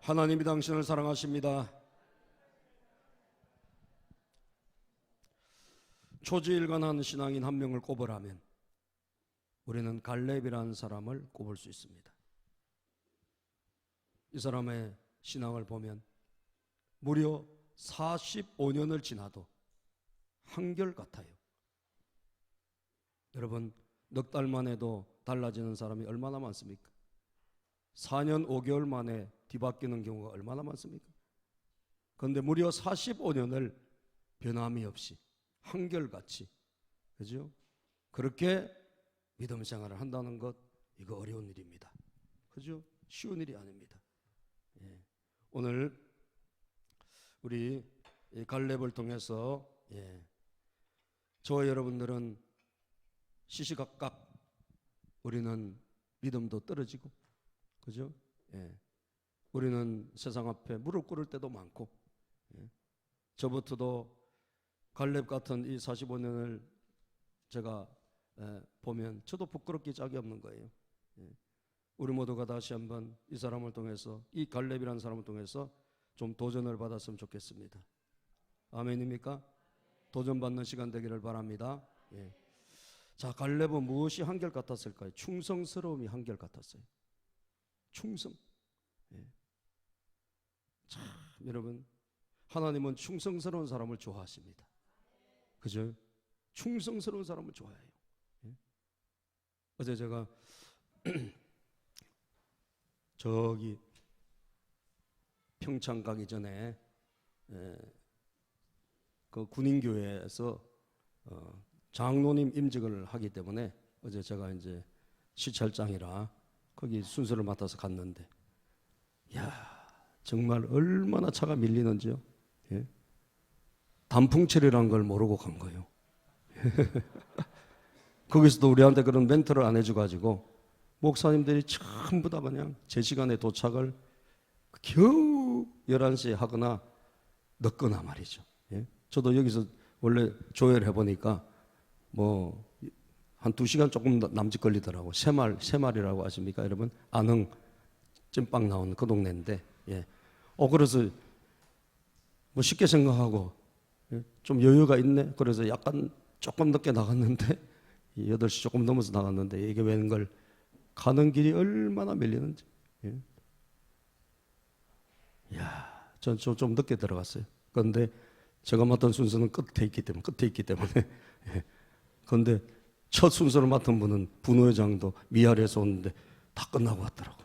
하나님이 당신을 사랑하십니다. 초지일관한 신앙인 한 명을 꼽으라면 우리는 갈렙이라는 사람을 꼽을 수 있습니다. 이 사람의 신앙을 보면 무려 45년을 지나도 한결같아요. 여러분, 넉 달 만에도 달라지는 사람이 얼마나 많습니까? 4년 5개월 만에 뒤바뀌는 경우가 얼마나 많습니까? 그런데 무려 45년을 변함이 없이 한결같이, 그죠? 그렇게 믿음 생활을 한다는 것, 이거 어려운 일입니다. 그죠? 쉬운 일이 아닙니다. 예. 오늘 우리 갈렙을 통해서 저와 여러분들은 시시각각 우리는 믿음도 떨어지고, 그죠? 우리는 세상 앞에 무릎 꿇을 때도 많고, 저부터도 갈렙 같은 이 45년을 제가 보면 저도 부끄럽기 짝이 없는 거예요. 우리 모두가 다시 한번 이 사람을 통해서, 이 갈렙이라는 사람을 통해서 좀 도전을 받았으면 좋겠습니다. 아멘입니까? 도전받는 시간 되기를 바랍니다. 자, 갈렙은 무엇이 한결같았을까요? 충성스러움이 한결같았어요. 충성. 참, 여러분, 하나님은 충성스러운 사람을 좋아하십니다. 그죠? 충성스러운 사람을 좋아해요. 어제 제가 저기 평창 가기 전에 그 군인교회에서 장로님 임직을 하기 때문에 어제 제가 이제 시찰장이라 거기 순서를 맡아서 갔는데, 야, 정말 얼마나 차가 밀리는지요. 단풍철이라는 걸 모르고 간 거예요. 거기서도 우리한테 그런 멘트를 안 해줘가지고 목사님들이 전부 다 그냥 제 시간에 도착을 겨우 11시에 하거나 늦거나 말이죠. 저도 여기서 원래 조회를 해보니까 뭐 한 2시간 조금 남짓 걸리더라고. 새말이라고 아십니까 여러분? 안흥 찐빵 나오는 그 동네인데, 그래서 뭐 쉽게 생각하고 좀 여유가 있네. 그래서 약간 조금 늦게 나갔는데 8시 조금 넘어서 나갔는데, 이게 웬걸 가는 길이 얼마나 밀리는지. 전 좀 늦게 들어갔어요. 그런데 제가 맡은 순서는 끝에 있기 때문에 그런데 첫 순서를 맡은 분은 분회장도 위아래에서 오는데 다 끝나고 왔더라고.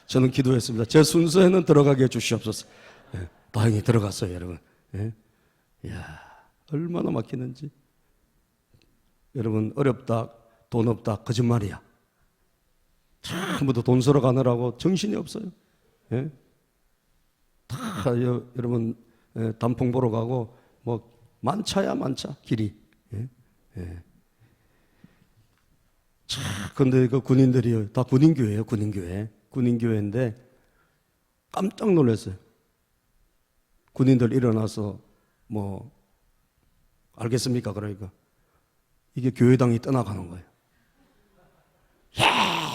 저는 기도했습니다. 제 순서에는 들어가게 해주시옵소서. 다행히 들어갔어요, 여러분. 얼마나 막히는지. 여러분, 어렵다, 돈 없다, 거짓말이야. 전부터 돈 쓰러 가느라고 정신이 없어요. 다 여러분 단풍 보러 가고 뭐 만차야 만차 길이. 근데 그 군인들이 다 군인교회예요. 군인교회인데 깜짝 놀랐어요. 군인들 일어나서 뭐 알겠습니까? 그러니까 이게 교회당이 떠나가는 거예요.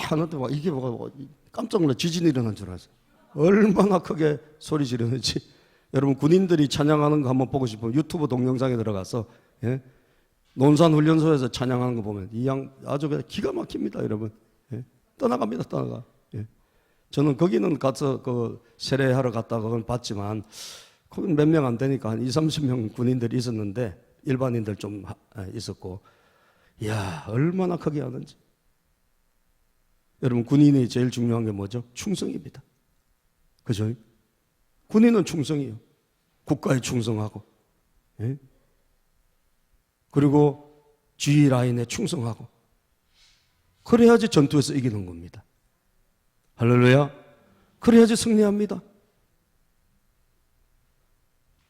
하는데 막 이게 뭐가 깜짝 놀라 지진이 일어난 줄 알았어요. 얼마나 크게 소리 지르는지. 여러분, 군인들이 찬양하는 거 한번 보고 싶으면 유튜브 동영상에 들어가서 논산훈련소에서 찬양하는 거 보면 이 양 아주 기가 막힙니다, 여러분. 떠나갑니다, 떠나가. 저는 거기는 가서 그 세례하러 갔다가 그건 봤지만 거기 몇 명 안 되니까 한 20-30명 군인들이 있었는데 일반인들 좀 있었고, 이야, 얼마나 크게 하는지. 여러분, 군인이 제일 중요한 게 뭐죠? 충성입니다. 그죠? 군인은 충성이에요. 국가에 충성하고, 그리고 지휘 라인에 충성하고, 그래야지 전투에서 이기는 겁니다. 할렐루야. 그래야지 승리합니다.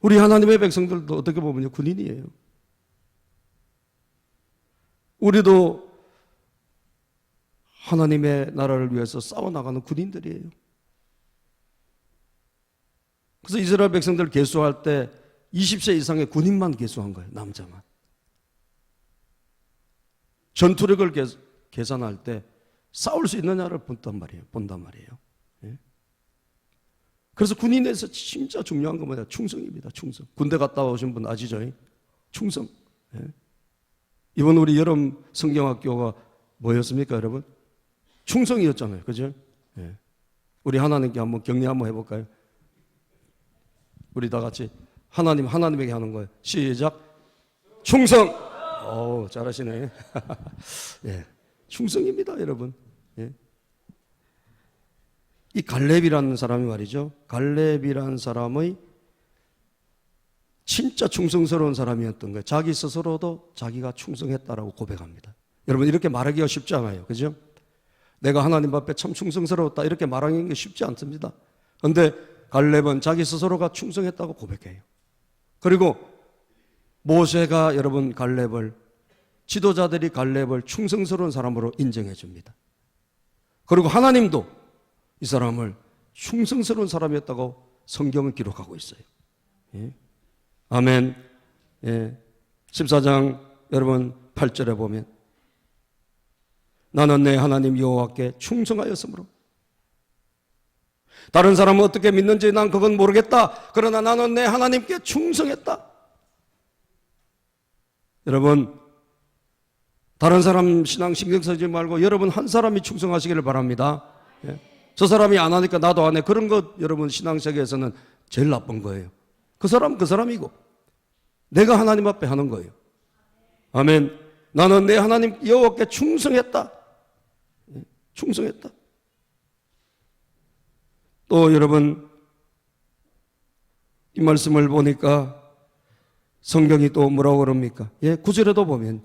우리 하나님의 백성들도 어떻게 보면 군인이에요. 우리도 하나님의 나라를 위해서 싸워나가는 군인들이에요. 그래서 이스라엘 백성들 계수할 때 20세 이상의 군인만 계수한 거예요. 남자만. 전투력을 계산할 때 싸울 수 있느냐를 본단 말이에요. 그래서 군인에서 진짜 중요한 건 뭐냐? 충성입니다. 충성. 군대 갔다 오신 분 아시죠? 충성. 예. 이번 우리 여름 성경학교가 뭐였습니까, 여러분? 충성이었잖아요. 그죠? 예. 우리 하나님께 한번 격려 한번 해볼까요? 우리 다 같이 하나님에게 하는 거예요. 시작. 충성. 오, 잘하시네. 예. 충성입니다, 여러분. 예. 이 갈렙이라는 사람이 말이죠. 갈렙이라는 사람의 진짜 충성스러운 사람이었던 거예요. 자기 스스로도 자기가 충성했다라고 고백합니다. 여러분, 이렇게 말하기가 쉽지 않아요. 그죠? 내가 하나님 앞에 참 충성스러웠다 이렇게 말하는 게 쉽지 않습니다. 그런데 갈렙은 자기 스스로가 충성했다고 고백해요. 그리고 모세가 여러분 갈렙을, 지도자들이 갈렙을 충성스러운 사람으로 인정해 줍니다. 그리고 하나님도 이 사람을 충성스러운 사람이었다고 성경은 기록하고 있어요. 예. 아멘. 예. 14장 여러분 8절에 보면 나는 내 하나님 여호와께 충성하였으므로. 다른 사람은 어떻게 믿는지 난 그건 모르겠다. 그러나 나는 내 하나님께 충성했다. 여러분, 다른 사람 신앙 신경 쓰지 말고 여러분 한 사람이 충성하시기를 바랍니다. 예. 저 사람이 안 하니까 나도 안 해. 그런 것 여러분 신앙세계에서는 제일 나쁜 거예요. 그 사람 그 사람이고 내가 하나님 앞에 하는 거예요. 아멘. 나는 내 하나님 여호와께 충성했다. 예. 충성했다. 또 여러분 이 말씀을 보니까 성경이 또 뭐라고 그럽니까? 예, 9절에도 보면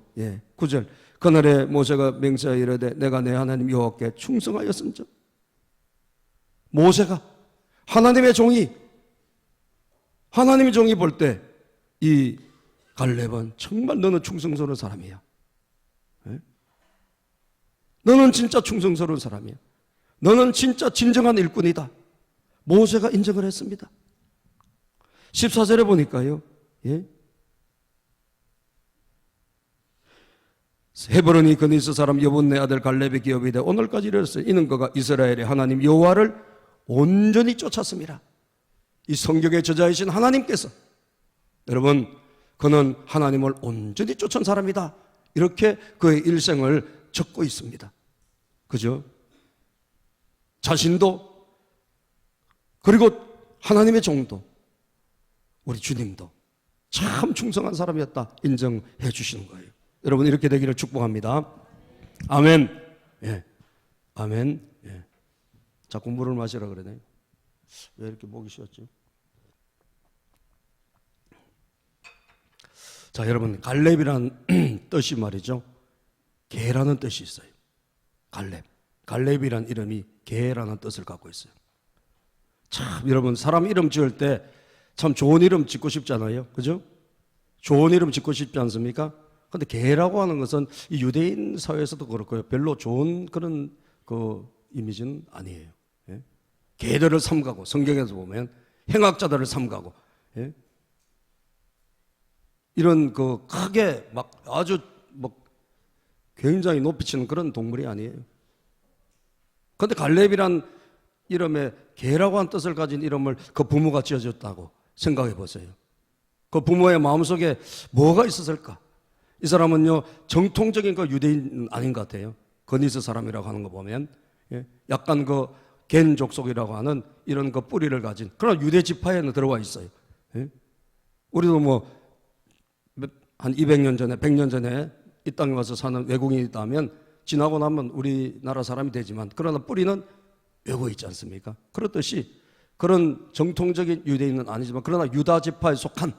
9절 그날에 모세가 맹세하여 이르되 내가 내 하나님 여호와께 충성하였음즉. 모세가 하나님의 종이 볼 때 이 갈렙은 정말 너는 충성스러운 사람이야. 예? 너는 진짜 충성스러운 사람이야. 너는 진짜 진정한 일꾼이다. 모세가 인정을 했습니다. 14절에 보니까요. 예? 헤브론이 그니스 사람 여분네 아들 갈렙의 기업이 되 오늘까지 이르렀어요. 이는 그가 이스라엘의 하나님 여호와를 온전히 쫓았습니다. 이 성경에 저자이신 하나님께서 여러분 그는 하나님을 온전히 쫓은 사람이다. 이렇게 그의 일생을 적고 있습니다. 그죠? 자신도 그리고 하나님의 종도 우리 주님도 참 충성한 사람이었다 인정해 주시는 거예요. 여러분 이렇게 되기를 축복합니다. 아멘. 예. 아멘. 예. 자꾸 물을 마시라 그러네. 왜 이렇게 목이 쉬었지? 자, 여러분 갈렙이라는 뜻이 말이죠. 개라는 뜻이 있어요. 갈렙이라는 이름이 개라는 뜻을 갖고 있어요. 참 여러분 사람 이름 지을 때 참 좋은 이름 짓고 싶잖아요. 그죠? 좋은 이름 짓고 싶지 않습니까? 근데 개라고 하는 것은 이 유대인 사회에서도 그렇고요. 별로 좋은 그런 그 이미지는 아니에요. 예? 개들을 삼가고 성경에서 보면 행악자들을 삼가고 예? 이런 그 크게 막 아주 뭐 굉장히 높이 치는 그런 동물이 아니에요. 그런데 갈렙이란 이름에 개라고 한 뜻을 가진 이름을 그 부모가 지어줬다고 생각해 보세요. 그 부모의 마음속에 뭐가 있었을까? 이 사람은요 정통적인 그 유대인 아닌 것 같아요. 거니스 사람이라고 하는 거 보면 예? 약간 그 겐 족속이라고 하는 이런 그 뿌리를 가진 그런 유대 지파에는 들어와 있어요. 예? 우리도 뭐 한 200년 전에 100년 전에 이 땅에 와서 사는 외국인이 있다면 지나고 나면 우리나라 사람이 되지만 그러나 뿌리는 외국에 있지 않습니까? 그렇듯이 그런 정통적인 유대인은 아니지만 그러나 유다 지파에 속한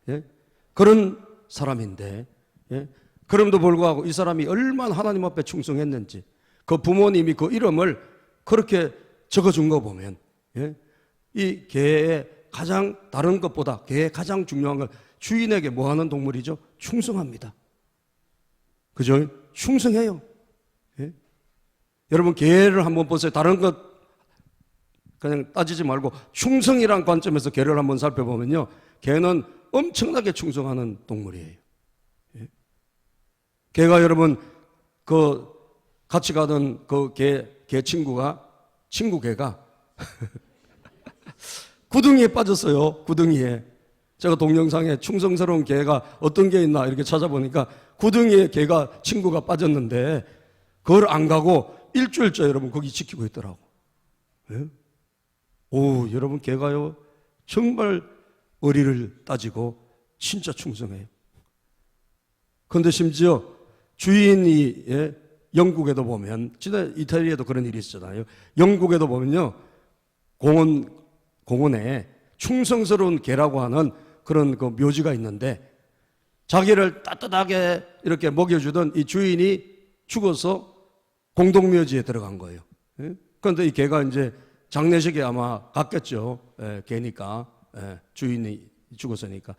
예? 그런 사람인데 예? 그럼에도 불구하고 이 사람이 얼마나 하나님 앞에 충성했는지 그 부모님이 그 이름을 그렇게 적어준 거 보면 예? 이 개의 가장 다른 것보다 개의 가장 중요한 건 주인에게 뭐 하는 동물이죠? 충성합니다. 그죠? 충성해요. 예? 여러분 개를 한번 보세요. 다른 것 그냥 따지지 말고 충성이란 관점에서 개를 한번 살펴보면요. 개는 엄청나게 충성하는 동물이에요. 예? 개가 여러분 그 같이 가던 그 개 친구 개가 구덩이에 빠졌어요. 구덩이에. 제가 동영상에 충성스러운 개가 어떤 게 있나 이렇게 찾아보니까 구덩이에 개가 친구가 빠졌는데 그걸 안 가고 일주일째 여러분 거기 지키고 있더라고. 예? 오, 여러분 개가요 정말 의리를 따지고 진짜 충성해요. 그런데 심지어 주인이 영국에도 보면, 지난 이태리에도 그런 일이 있었잖아요. 영국에도 보면요, 공원에 충성스러운 개라고 하는 그런 그 묘지가 있는데, 자기를 따뜻하게 이렇게 먹여주던 이 주인이 죽어서 공동묘지에 들어간 거예요. 그런데 이 개가 이제 장례식에 아마 갔겠죠. 개니까. 주인이 죽었으니까.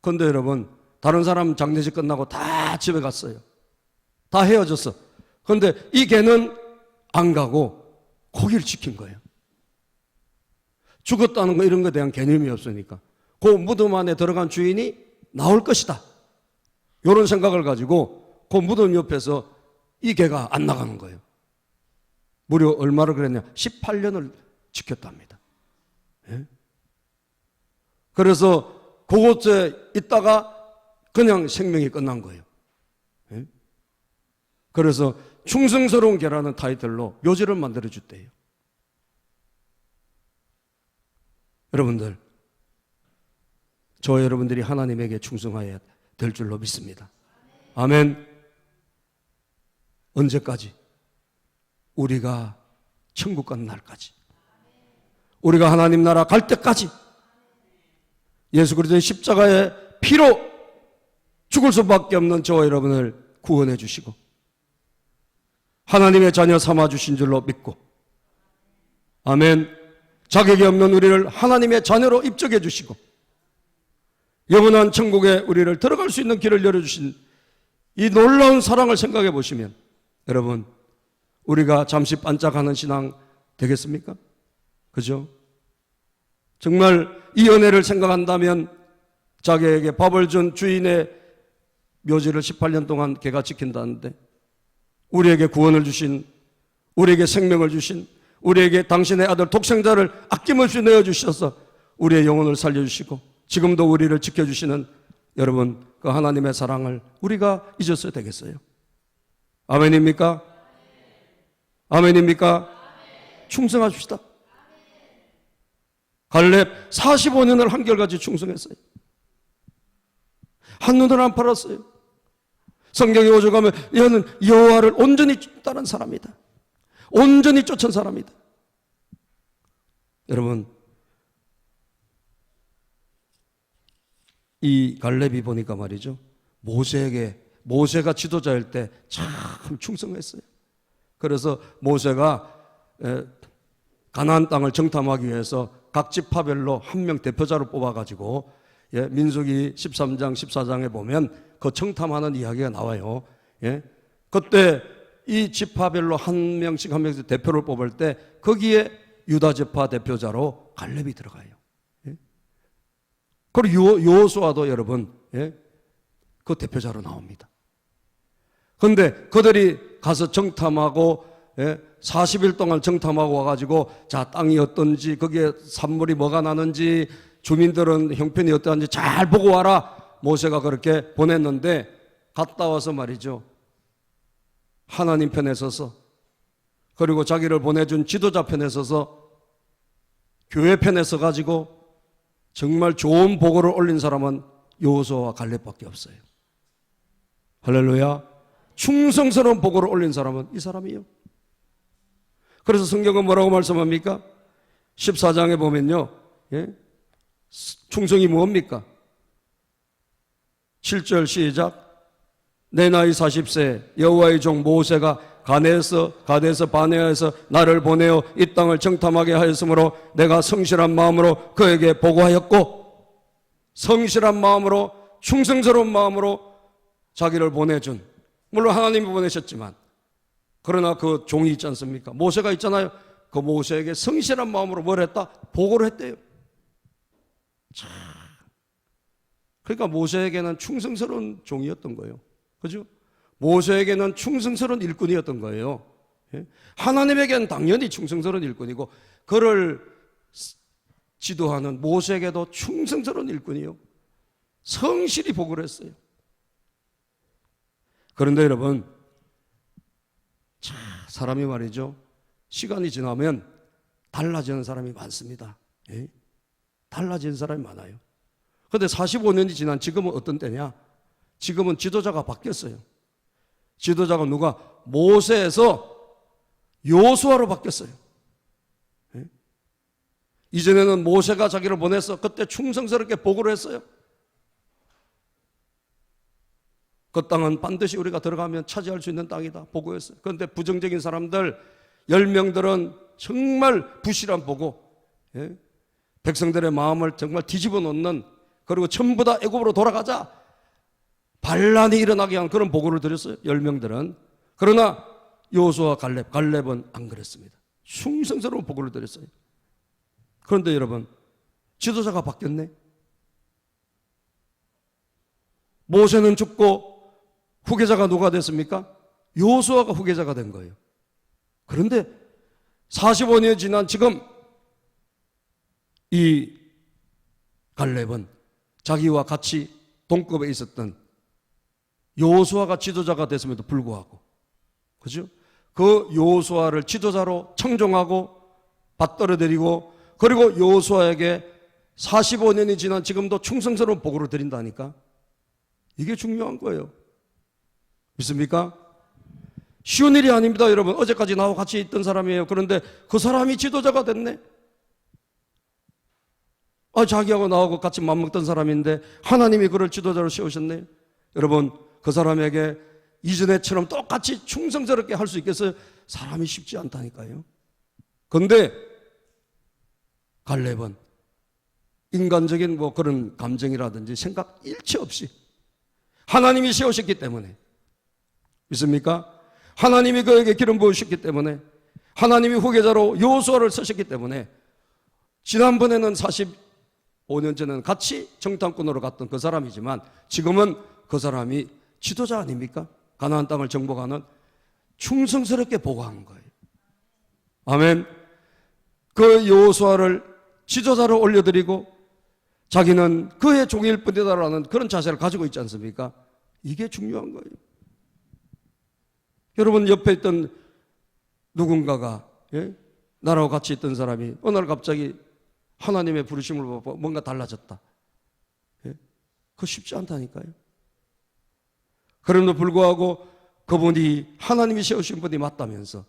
그런데 여러분, 다른 사람 장례식 끝나고 다 집에 갔어요. 다 헤어졌어. 그런데 이 개는 안 가고 거기를 지킨 거예요. 죽었다는 거 이런 거에 대한 개념이 없으니까. 그 무덤 안에 들어간 주인이 나올 것이다. 이런 생각을 가지고 그 무덤 옆에서 이 개가 안 나가는 거예요. 무려 얼마를 그랬냐? 18년을 지켰답니다. 예? 그래서 그곳에 있다가 그냥 생명이 끝난 거예요. 예? 그래서 충성스러운 개라는 타이틀로 묘지를 만들어 줬대요. 여러분들, 저 여러분들이 하나님에게 충성해야 될 줄로 믿습니다. 아멘. 언제까지? 우리가 천국 가는 날까지. 우리가 하나님 나라 갈 때까지. 예수 그리스도의 십자가의 피로 죽을 수밖에 없는 저와 여러분을 구원해 주시고 하나님의 자녀 삼아 주신 줄로 믿고, 아멘. 자격이 없는 우리를 하나님의 자녀로 입적해 주시고 영원한 천국에 우리를 들어갈 수 있는 길을 열어주신 이 놀라운 사랑을 생각해 보시면 여러분, 우리가 잠시 반짝하는 신앙 되겠습니까? 그죠? 정말 이 은혜를 생각한다면 자기에게 밥을 준 주인의 묘지를 18년 동안 개가 지킨다는데, 우리에게 구원을 주신, 우리에게 생명을 주신, 우리에게 당신의 아들 독생자를 아낌없이 내어주셔서 우리의 영혼을 살려주시고 지금도 우리를 지켜주시는 여러분, 그 하나님의 사랑을 우리가 잊었어야 되겠어요? 아멘입니까? 아멘입니까? 충성하십시다. 갈렙 45년을 한결같이 충성했어요. 한눈을 안 팔았어요. 성경에 오죽하면 얘는 여호와를 온전히 따른 사람이다. 온전히 쫓은 사람이다. 여러분, 이 갈렙이 보니까 말이죠, 모세가 지도자일 때 참 충성했어요. 그래서 모세가 가나안 땅을 정탐하기 위해서 각 지파별로 한 명 대표자로 뽑아가지고, 민수기 13장 14장에 보면 그 청탐하는 이야기가 나와요. 그때 이 지파별로 한 명씩 대표를 뽑을 때 거기에 유다 지파 대표자로 갈렙이 들어가요. 그리고 여호수아도 여러분 그 대표자로 나옵니다. 그런데 그들이 가서 정탐하고 40일 동안 정탐하고 와가지고 자, 땅이 어떤지, 거기에 산물이 뭐가 나는지, 주민들은 형편이 어떠한지 잘 보고 와라. 모세가 그렇게 보냈는데 갔다 와서 말이죠, 하나님 편에 서서, 그리고 자기를 보내준 지도자 편에 서서, 교회 편에 서가지고 정말 좋은 보고를 올린 사람은 여호수아와 갈렙밖에 없어요. 할렐루야. 충성스러운 보고를 올린 사람은 이 사람이요. 그래서 성경은 뭐라고 말씀합니까? 14장에 보면요, 충성이 뭡니까? 7절 시작. 내 나이 40세 여호와의 종 모세가 가데스 바네아에서 나를 보내어 이 땅을 정탐하게 하였으므로 내가 성실한 마음으로 그에게 보고하였고, 성실한 마음으로, 충성스러운 마음으로 자기를 보내준, 물론 하나님이 보내셨지만, 그러나 그 종이 있지 않습니까? 모세가 있잖아요. 그 모세에게 성실한 마음으로 뭘 했다? 보고를 했대요. 참. 그러니까 모세에게는 충성스러운 종이었던 거예요. 그죠? 모세에게는 충성스러운 일꾼이었던 거예요. 하나님에게는 당연히 충성스러운 일꾼이고, 그를 지도하는 모세에게도 충성스러운 일꾼이요, 성실히 보고를 했어요. 그런데 여러분, 사람이 말이죠, 시간이 지나면 달라지는 사람이 많습니다. 예? 달라지는 사람이 많아요. 그런데 45년이 지난 지금은 어떤 때냐? 지금은 지도자가 바뀌었어요. 지도자가 누가? 모세에서 여호수아로 바뀌었어요. 예? 이전에는 모세가 자기를 보내서 그때 충성스럽게 보고를 했어요. 그 땅은 반드시 우리가 들어가면 차지할 수 있는 땅이다 보고했어요. 그런데 부정적인 사람들 10명들은 정말 부실한 보고, 예? 백성들의 마음을 정말 뒤집어 놓는, 그리고 전부 다 애굽으로 돌아가자, 반란이 일어나게 한 그런 보고를 드렸어요, 10명들은. 그러나 여호수아와 갈렙은 안 그랬습니다. 충성스러운 보고를 드렸어요. 그런데 여러분, 지도자가 바뀌었네. 모세는 죽고 후계자가 누가 됐습니까? 여호수아가 후계자가 된 거예요. 그런데 45년이 지난 지금 이 갈렙은 자기와 같이 동급에 있었던 여호수아가 지도자가 됐음에도 불구하고, 그죠? 그 여호수아를 지도자로 청종하고 받들어들이고, 그리고 여호수아에게 45년이 지난 지금도 충성스러운 보고를 드린다니까. 이게 중요한 거예요. 믿습니까? 쉬운 일이 아닙니다, 여러분. 어제까지 나와 같이 있던 사람이에요. 그런데 그 사람이 지도자가 됐네. 자기하고 나하고 같이 맘먹던 사람인데 하나님이 그를 지도자로 세우셨네. 여러분, 그 사람에게 이전에처럼 똑같이 충성스럽게 할 수 있겠어요? 사람이 쉽지 않다니까요. 그런데 갈렙은 인간적인 그런 감정이라든지 생각 일체 없이 하나님이 세우셨기 때문에, 믿습니까? 하나님이 그에게 기름 부으셨기 때문에, 하나님이 후계자로 여호수아를 쓰셨기 때문에, 지난번에는 45년 전에는 같이 정탐꾼으로 갔던 그 사람이지만 지금은 그 사람이 지도자 아닙니까? 가나안 땅을 정복하는, 충성스럽게 보고하는 거예요. 아멘. 그 여호수아를 지도자로 올려드리고 자기는 그의 종일 뿐이다라는 그런 자세를 가지고 있지 않습니까? 이게 중요한 거예요. 여러분, 옆에 있던 누군가가, 예? 나라와 같이 있던 사람이 어느 날 갑자기 하나님의 부르심을 받고 뭔가 달라졌다. 예? 그거 쉽지 않다니까요. 그럼에도 불구하고 그분이 하나님이 세우신 분이 맞다면서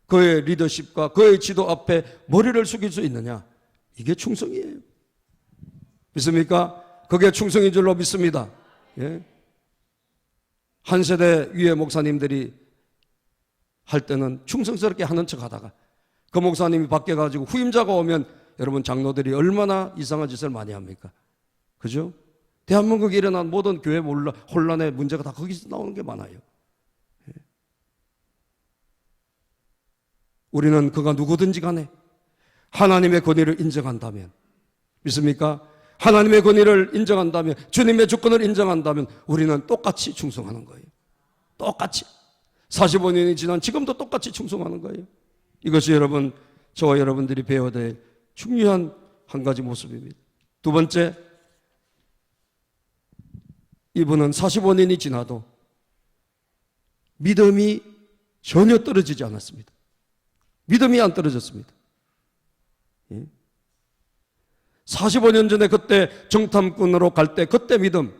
그의 리더십과 그의 지도 앞에 머리를 숙일 수 있느냐? 이게 충성이에요. 믿습니까? 그게 충성인 줄로 믿습니다. 예? 한 세대 위에 목사님들이 할 때는 충성스럽게 하는 척 하다가 그 목사님이 바뀌어가지고 후임자가 오면 여러분, 장로들이 얼마나 이상한 짓을 많이 합니까? 그죠? 대한민국에 일어난 모든 교회 혼란의 문제가 다 거기서 나오는 게 많아요. 예. 우리는 그가 누구든지 간에 하나님의 권위를 인정한다면, 믿습니까? 하나님의 권위를 인정한다면, 주님의 주권을 인정한다면 우리는 똑같이 충성하는 거예요. 똑같이. 45년이 지난 지금도 똑같이 충성하는 거예요. 이것이 여러분, 저와 여러분들이 배워야 될 중요한 한 가지 모습입니다. 두 번째, 이분은 45년이 지나도 믿음이 전혀 떨어지지 않았습니다. 믿음이 안 떨어졌습니다. 45년 전에 그때 정탐꾼으로 갈 때 그때 믿음,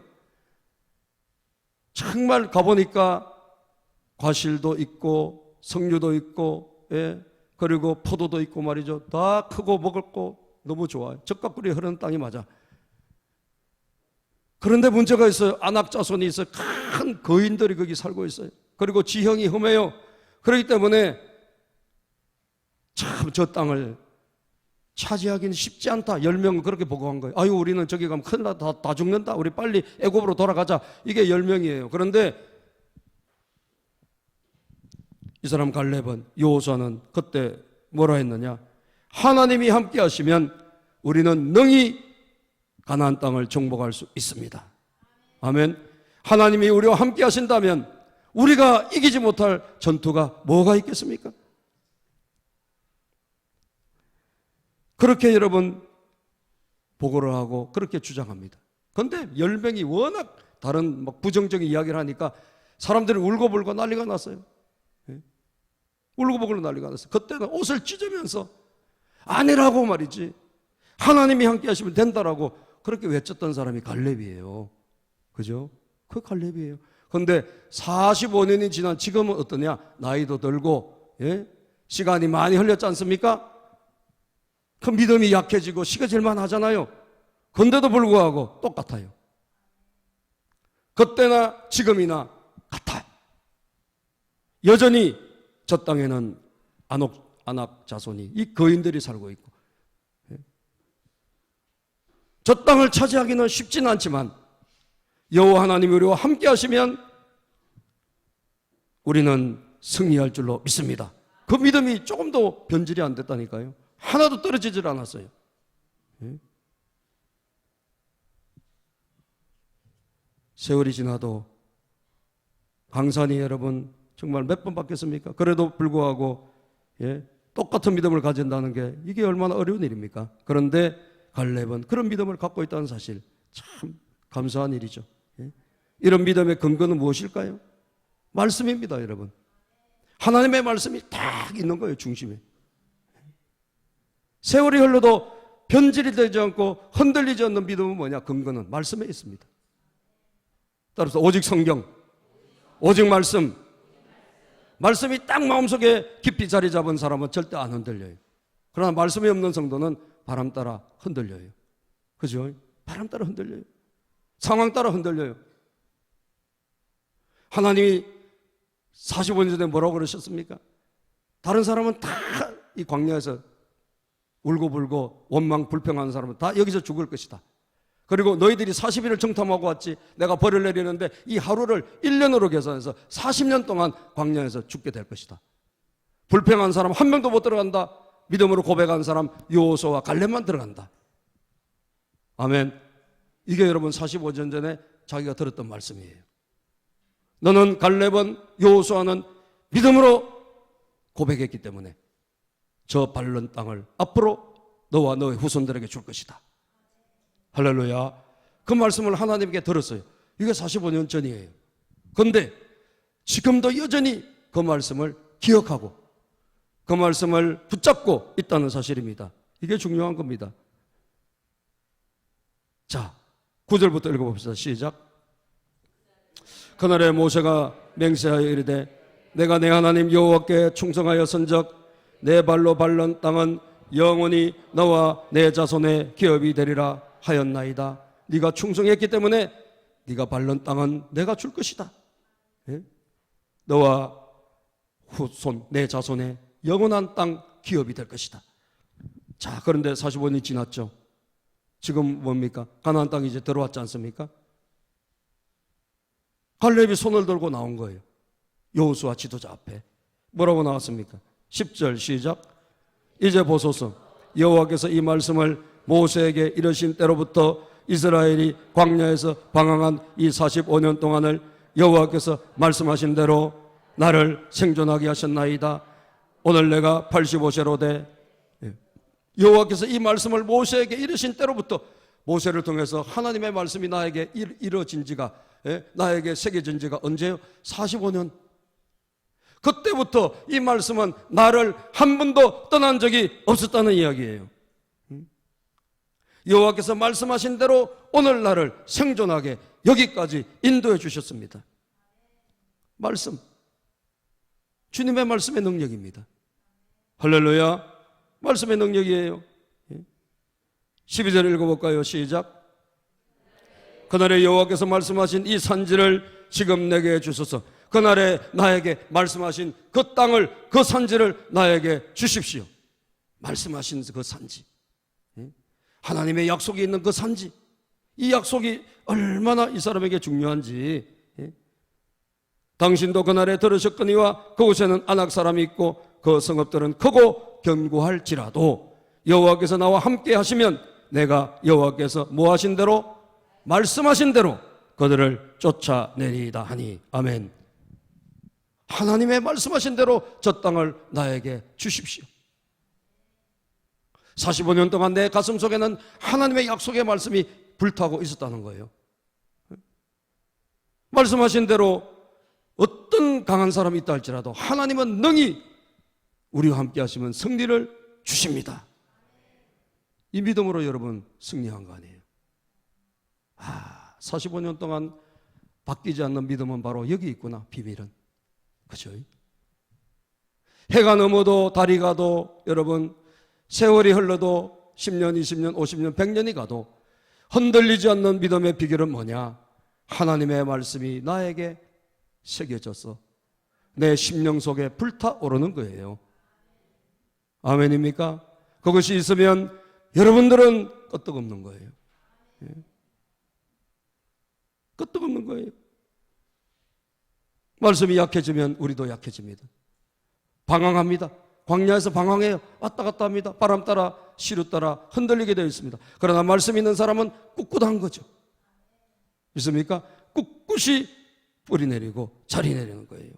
정말 가보니까 과실도 있고 석류도 있고, 예, 그리고 포도도 있고 말이죠. 다 크고 먹을 거 너무 좋아요. 젖과 꿀이 흐르는 땅이 맞아. 그런데 문제가 있어요. 안악자손이 있어요. 큰 거인들이 거기 살고 있어요. 그리고 지형이 험해요. 그렇기 때문에 참 저 땅을 차지하기는 쉽지 않다. 10명은 그렇게 보고한 거예요. 아유, 우리는 저기 가면 큰일 나다, 다 죽는다. 우리 빨리 애굽으로 돌아가자. 이게 10명이에요. 그런데 이 사람 갈렙은, 여호수아는 그때 뭐라 했느냐? 하나님이 함께 하시면 우리는 능히 가나안 땅을 정복할 수 있습니다. 아멘. 하나님이 우리와 함께 하신다면 우리가 이기지 못할 전투가 뭐가 있겠습니까? 그렇게 여러분 보고를 하고 그렇게 주장합니다. 그런데 10명이 워낙 다른 막 부정적인 이야기를 하니까 사람들이 울고불고 난리가 났어요. 울고불고 난리가 났어요. 그때는 옷을 찢으면서 아니라고 말이지, 하나님이 함께 하시면 된다라고 그렇게 외쳤던 사람이 갈렙이에요. 그죠? 그 갈렙이에요. 그런데 45년이 지난 지금은 어떠냐? 나이도 들고, 시간이 많이 흘렸지 않습니까? 그 믿음이 약해지고 시겨질만 하잖아요. 그런데도 불구하고 똑같아요. 그때나 지금이나 같아요. 여전히 저 땅에는 안악 자손이, 이 거인들이 살고 있고, 저 땅을 차지하기는 쉽지는 않지만 여호와 하나님이 우리와 함께 하시면 우리는 승리할 줄로 믿습니다. 그 믿음이 조금도 변질이 안 됐다니까요. 하나도 떨어지질 않았어요. 세월이 지나도 강산이 여러분 정말 몇 번 바뀌었습니까? 그래도 불구하고 똑같은 믿음을 가진다는 게 이게 얼마나 어려운 일입니까? 그런데 갈렙은 그런 믿음을 갖고 있다는 사실, 참 감사한 일이죠. 이런 믿음의 근거는 무엇일까요? 말씀입니다, 여러분. 하나님의 말씀이 딱 있는 거예요, 중심에. 세월이 흘러도 변질이 되지 않고 흔들리지 않는 믿음은 뭐냐? 근거는 말씀에 있습니다. 따라서 오직 성경, 오직 말씀, 말씀이 딱 마음속에 깊이 자리 잡은 사람은 절대 안 흔들려요. 그러나 말씀이 없는 성도는 바람 따라 흔들려요. 그죠? 바람 따라 흔들려요. 상황 따라 흔들려요. 하나님이 45년 전에 뭐라고 그러셨습니까? 다른 사람은 다 이 광야에서 울고불고 원망 불평하는 사람은 다 여기서 죽을 것이다. 그리고 너희들이 40일을 정탐하고 왔지, 내가 벌을 내리는데 이 하루를 1년으로 계산해서 40년 동안 광야에서 죽게 될 것이다. 불평한 사람 한 명도 못 들어간다. 믿음으로 고백한 사람 여호수아와 갈렙만 들어간다. 아멘. 이게 여러분 45년 전에 자기가 들었던 말씀이에요. 너는, 갈렙은, 여호수아는 믿음으로 고백했기 때문에 저 밟는 땅을 앞으로 너와 너의 후손들에게 줄 것이다. 할렐루야. 그 말씀을 하나님께 들었어요. 이게 45년 전이에요. 그런데 지금도 여전히 그 말씀을 기억하고 그 말씀을 붙잡고 있다는 사실입니다. 이게 중요한 겁니다. 자, 9절부터 읽어봅시다. 시작. 그날에 모세가 맹세하여 이르되 내가 내 하나님 여호와께 충성하여 선적 내 발로 밟는 땅은 영원히 너와 내 자손의 기업이 되리라 하였나이다. 네가 충성했기 때문에 네가 밟는 땅은 내가 줄 것이다. 너와 후손 내 자손의 영원한 땅 기업이 될 것이다. 자, 그런데 45년이 지났죠. 지금 뭡니까? 가나안 땅이 이제 들어왔지 않습니까? 갈렙이 손을 들고 나온 거예요. 여호수아 지도자 앞에. 뭐라고 나왔습니까? 10절 시작. 이제 보소서, 여호와께서 이 말씀을 모세에게 이르신 때로부터 이스라엘이 광야에서 방황한 이 45년 동안을 여호와께서 말씀하신 대로 나를 생존하게 하셨나이다. 오늘 내가 85세로 돼. 여호와께서 이 말씀을 모세에게 이르신 때로부터, 모세를 통해서 하나님의 말씀이 나에게 이루어진 지가, 나에게 새겨진 지가 언제요? 45년. 그때부터 이 말씀은 나를 한 번도 떠난 적이 없었다는 이야기예요. 여호와께서 말씀하신 대로 오늘 나를 생존하게 여기까지 인도해 주셨습니다. 말씀, 주님의 말씀의 능력입니다. 할렐루야. 말씀의 능력이에요. 12절 읽어볼까요? 시작. 그날에 여호와께서 말씀하신 이 산지를 지금 내게 주소서. 그날에 나에게 말씀하신 그 땅을, 그 산지를 나에게 주십시오. 말씀하신 그 산지, 하나님의 약속이 있는 그 산지, 이 약속이 얼마나 이 사람에게 중요한지. 당신도 그날에 들으셨거니와 그곳에는 안악 사람이 있고 그 성읍들은 크고 견고할지라도 여호와께서 나와 함께 하시면 내가 여호와께서 뭐 하신 대로, 말씀하신 대로 그들을 쫓아내리이다 하니. 아멘. 하나님의 말씀하신 대로 저 땅을 나에게 주십시오. 45년 동안 내 가슴 속에는 하나님의 약속의 말씀이 불타고 있었다는 거예요. 말씀하신 대로 어떤 강한 사람이 있다 할지라도 하나님은 능히 우리와 함께 하시면 승리를 주십니다. 이 믿음으로 여러분 승리한 거 아니에요? 45년 동안 바뀌지 않는 믿음은 바로 여기 있구나, 비밀은. 그죠? 해가 넘어도 달이 가도 여러분 세월이 흘러도 10년, 20년, 50년, 100년이 가도 흔들리지 않는 믿음의 비결은 뭐냐? 하나님의 말씀이 나에게 새겨져서 내 심령 속에 불타오르는 거예요. 아멘입니까? 그것이 있으면 여러분들은 끄떡없는 거예요. 끄떡없는 거예요. 말씀이 약해지면 우리도 약해집니다. 방황합니다. 광야에서 방황해요. 왔다 갔다 합니다. 바람 따라 시루 따라 흔들리게 되어 있습니다. 그러나 말씀 있는 사람은 꿋꿋한 거죠. 믿습니까? 꿋꿋이 뿌리 내리고 자리 내리는 거예요.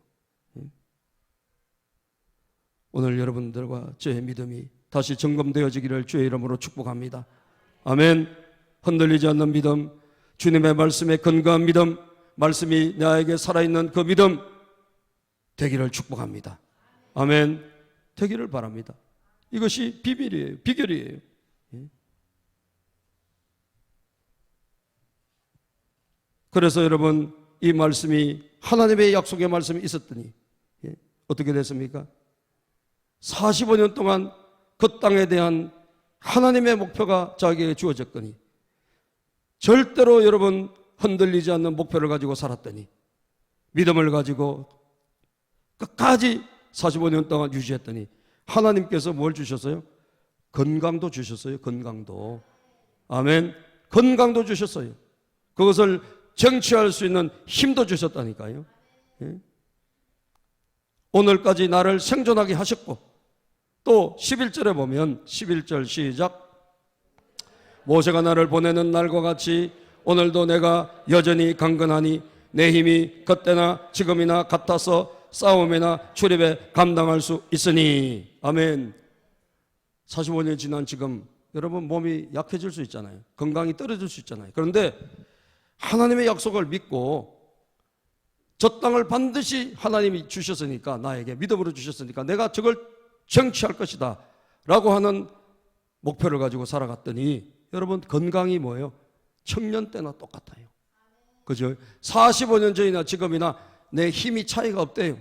오늘 여러분들과 저의 믿음이 다시 점검되어지기를 주의 이름으로 축복합니다. 아멘. 흔들리지 않는 믿음, 주님의 말씀에 근거한 믿음, 말씀이 나에게 살아있는 그 믿음 되기를 축복합니다. 아멘. 되기를 바랍니다. 이것이 비밀이에요. 비결이에요. 그래서 여러분, 이 말씀이 하나님의 약속의 말씀이 있었더니 어떻게 됐습니까? 45년 동안 그 땅에 대한 하나님의 목표가 자기에게 주어졌더니 절대로 여러분 흔들리지 않는 목표를 가지고 살았더니 믿음을 가지고 끝까지 45년 동안 유지했더니 하나님께서 뭘 주셨어요? 건강도 주셨어요. 건강도. 아멘. 건강도 주셨어요. 그것을 쟁취할 수 있는 힘도 주셨다니까요. 오늘까지 나를 생존하게 하셨고 또 11절에 보면 11절 시작. 모세가 나를 보내는 날과 같이 오늘도 내가 여전히 강건하니 내 힘이 그때나 지금이나 같아서 싸움이나 출입에 감당할 수 있으니. 아멘. 45년 지난 지금 여러분 몸이 약해질 수 있잖아요. 건강이 떨어질 수 있잖아요. 그런데 하나님의 약속을 믿고 저 땅을 반드시 하나님이 주셨으니까, 나에게 믿음으로 주셨으니까 내가 저걸 쟁취할 것이다 라고 하는 목표를 가지고 살아갔더니 여러분 건강이 뭐예요? 청년 때나 똑같아요. 그죠? 45년 전이나 지금이나 내 힘이 차이가 없대요.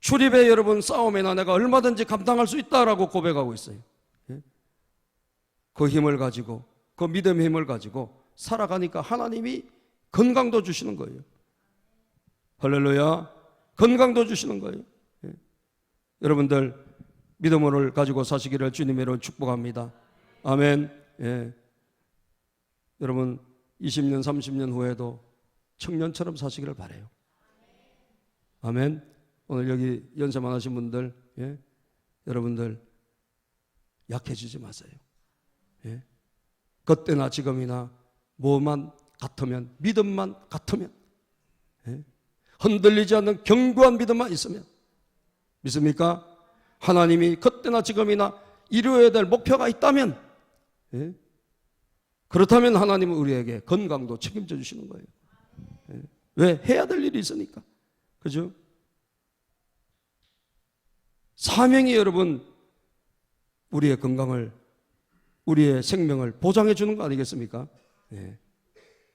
출입에 여러분 싸움에나 내가 얼마든지 감당할 수 있다라고 고백하고 있어요. 그 힘을 가지고, 그 믿음의 힘을 가지고 살아가니까 하나님이 건강도 주시는 거예요. 할렐루야. 건강도 주시는 거예요. 여러분들 믿음을 가지고 사시기를 주님의 이름으로 축복합니다. 아멘. 여러분 20년 30년 후에도 청년처럼 사시기를 바라요. 아멘. 오늘 여기 연세 많으신 분들, 여러분들 약해지지 마세요. 그때나 지금이나 뭐만 같으면, 믿음만 같으면, 흔들리지 않는 견고한 믿음만 있으면, 믿습니까? 하나님이 그때나 지금이나 이루어야 될 목표가 있다면, 그렇다면 하나님은 우리에게 건강도 책임져 주시는 거예요. 왜? 해야 될 일이 있으니까. 그죠? 사명이 여러분 우리의 건강을, 우리의 생명을 보장해 주는 거 아니겠습니까?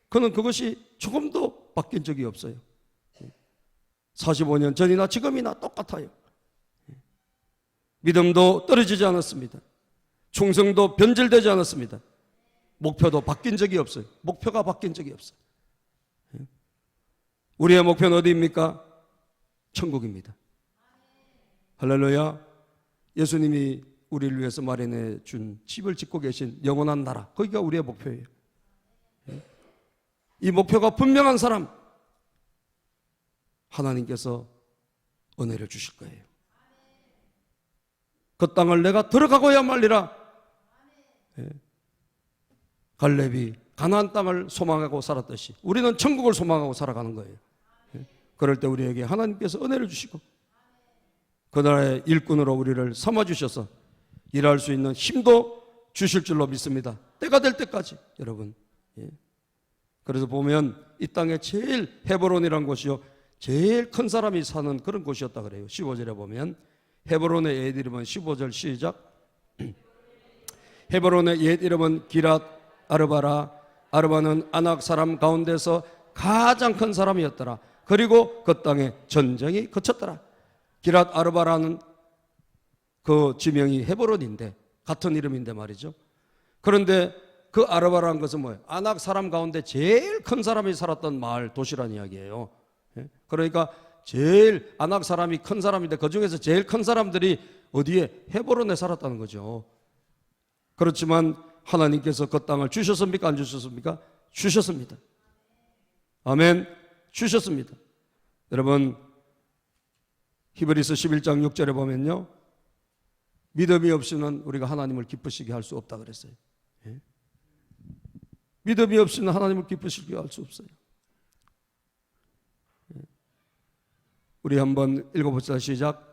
그는 그것이 조금도 바뀐 적이 없어요. 45년 전이나 지금이나 똑같아요. 믿음도 떨어지지 않았습니다. 충성도 변질되지 않았습니다. 목표도 바뀐 적이 없어요. 목표가 바뀐 적이 없어요. 우리의 목표는 어디입니까? 천국입니다. 할렐루야. 예수님이 우리를 위해서 마련해 준 집을 짓고 계신 영원한 나라, 거기가 우리의 목표예요. 이 목표가 분명한 사람, 하나님께서 은혜를 주실 거예요. 그 땅을 내가 들어가고야 말리라. 갈렙이 가나안 땅을 소망하고 살았듯이 우리는 천국을 소망하고 살아가는 거예요. 그럴 때 우리에게 하나님께서 은혜를 주시고 그 나라의 일꾼으로 우리를 삼아주셔서 일할 수 있는 힘도 주실 줄로 믿습니다. 때가 될 때까지 여러분. 예. 그래서 보면 이 땅에 제일 헤브론이라는 곳이요 제일 큰 사람이 사는 그런 곳이었다 그래요. 15절에 보면 헤브론의 옛 이름은 15절 시작. 헤브론의 옛 이름은 기랏 아르바라. 아르바는 아낙 사람 가운데서 가장 큰 사람이었더라. 그리고 그 땅에 전쟁이 그쳤더라. 기랏 아르바라는 그 지명이 헤브론인데 같은 이름인데 말이죠. 그런데 그 아르바라는 것은 뭐예요? 아낙 사람 가운데 제일 큰 사람이 살았던 마을 도시란 이야기예요. 그러니까 제일 아낙 사람이 큰 사람인데 그 중에서 제일 큰 사람들이 어디에? 헤브론에 살았다는 거죠. 그렇지만 하나님께서 그 땅을 주셨습니까? 안 주셨습니까? 주셨습니다. 아멘. 주셨습니다. 여러분 히브리서 11장 6절에 보면요 믿음이 없이는 우리가 하나님을 기쁘시게 할 수 없다 그랬어요. 예? 믿음이 없이는 하나님을 기쁘시게 할 수 없어요. 예? 우리 한번 읽어보자. 시작.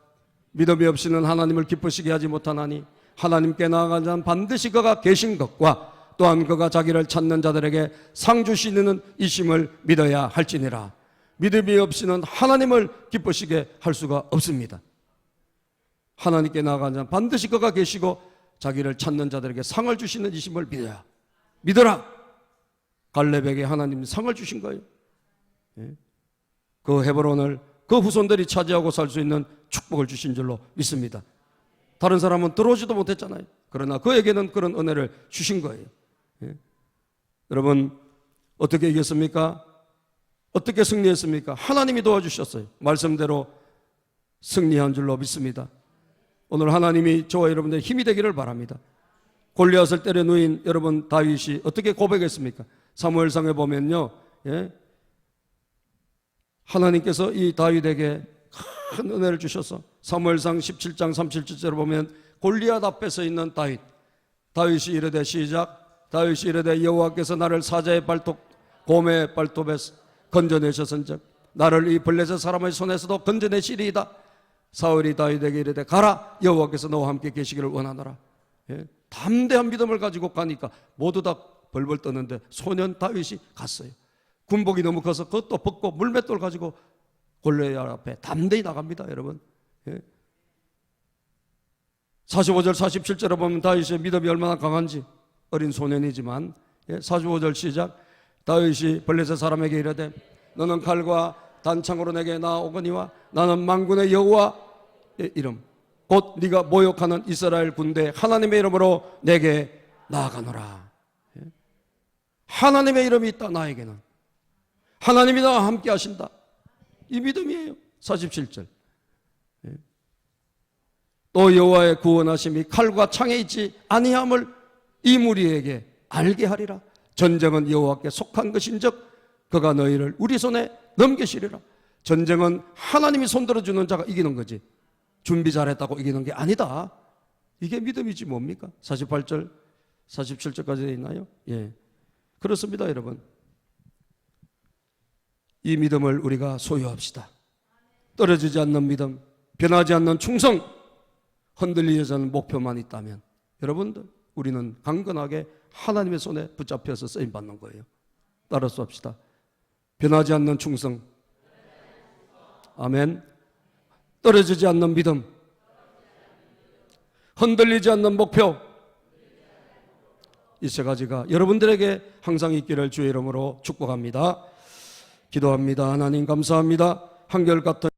믿음이 없이는 하나님을 기쁘시게 하지 못하나니 하나님께 나아간 자는 반드시 그가 계신 것과 또한 그가 자기를 찾는 자들에게 상 주시는 이심을 믿어야 할지니라. 믿음이 없이는 하나님을 기쁘시게 할 수가 없습니다. 하나님께 나아간 자는 반드시 그가 계시고 자기를 찾는 자들에게 상을 주시는 이심을 믿어야. 믿어라. 갈렙에게 하나님이 상을 주신 거예요. 그 헤브론을 그 후손들이 차지하고 살 수 있는 축복을 주신 줄로 믿습니다. 다른 사람은 들어오지도 못했잖아요. 그러나 그에게는 그런 은혜를 주신 거예요. 여러분 어떻게 이겼습니까? 어떻게 승리했습니까? 하나님이 도와주셨어요. 말씀대로 승리한 줄로 믿습니다. 오늘 하나님이 저와 여러분들의 힘이 되기를 바랍니다. 골리앗을 때려 누인 여러분 다윗이 어떻게 고백했습니까? 사무엘상에 보면요, 예? 하나님께서 이 다윗에게 큰 은혜를 주셔서 사무엘상 17장 37절에 보면 골리앗 앞에 서 있는 다윗이 이르되 시작. 다윗이 이르되 여호와께서 나를 사자의 발톱 곰의 발톱에서 건져내셨은즉 나를 이 블레셋 사람의 손에서도 건져내시리이다. 사울이 다윗에게 이르되 가라 여호와께서 너와 함께 계시기를 원하노라. 예? 담대한 믿음을 가지고 가니까 모두 다 벌벌 떠는데 소년 다윗이 갔어요. 군복이 너무 커서 그것도 벗고 물맷돌 가지고 골리앗 앞에 담대히 나갑니다. 여러분 45절 47절에 보면 다윗의 믿음이 얼마나 강한지 어린 소년이지만 45절 시작. 다윗이 블레셋 사람에게 이르되 너는 칼과 단창으로 내게 나오거니와 나는 만군의 여호와의 이름 곧 네가 모욕하는 이스라엘 군대 하나님의 이름으로 내게 나아가노라. 하나님의 이름이 있다. 나에게는 하나님이 나와 함께 하신다. 이 믿음이에요. 47절 또 여호와의 구원하심이 칼과 창에 있지 아니함을 이 무리에게 알게 하리라. 전쟁은 여호와께 속한 것인즉 그가 너희를 우리 손에 넘기시리라. 전쟁은 하나님이 손들어주는 자가 이기는 거지 준비 잘했다고 이기는 게 아니다. 이게 믿음이지 뭡니까? 48절 47절까지 되어 있나요? 예, 그렇습니다. 여러분 이 믿음을 우리가 소유합시다. 떨어지지 않는 믿음, 변하지 않는 충성, 흔들리지 않는 목표만 있다면 여러분들 우리는 강건하게 하나님의 손에 붙잡혀서 쓰임받는 거예요. 따라서 합시다. 변하지 않는 충성, 아멘. 떨어지지 않는 믿음, 흔들리지 않는 목표, 이 세 가지가 여러분들에게 항상 있기를 주의 이름으로 축복합니다. 기도합니다. 하나님 감사합니다. 한결같은